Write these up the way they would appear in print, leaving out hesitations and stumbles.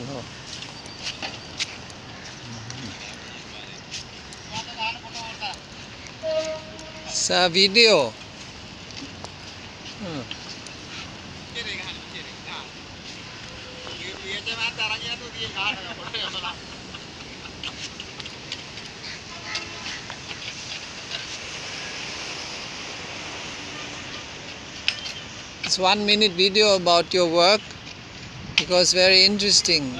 know. Sa video. It's 1 minute video about your work because very interesting.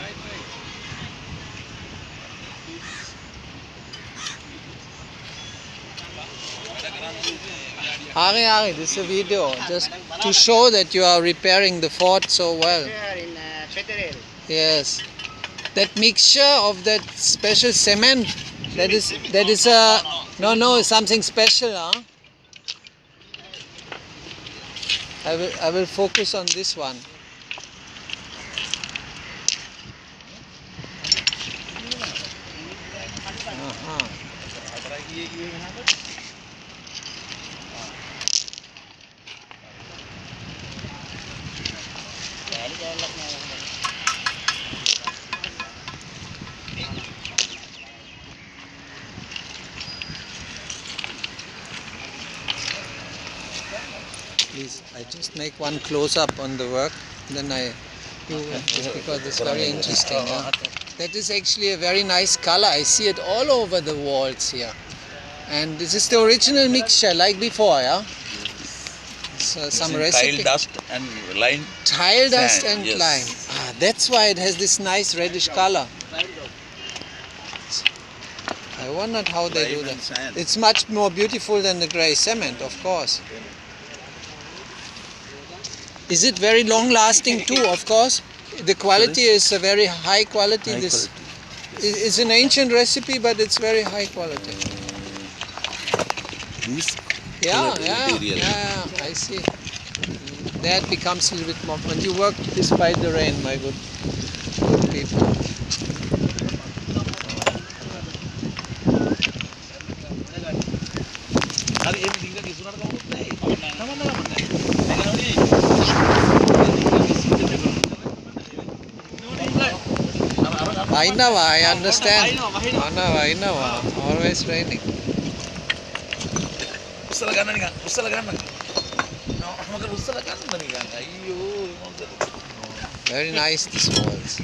Ari, this is a video just to show that you are repairing the fort so well. Yes, that mixture of that special cement, that is a no, something special, huh? I will focus on this one. Please, I just make one close up on the work, then I do just because it's very interesting. Yeah? That is actually a very nice color. I see it all over the walls here. And this is the original mixture like before, yeah? So some recipe. Tile dust and lime. Tile dust sand, and yes. lime. Ah, that's why it has this nice reddish color. I wondered how they do that. It's much more beautiful than the grey cement, of course. Is it very long lasting too, of course? The quality is a very high quality. This is an ancient recipe, but it's very high quality. This Yeah, material. I see. That becomes a little bit more. When you work despite the rain, my good people. I know, I understand. I know. Always raining. Very nice, these walls.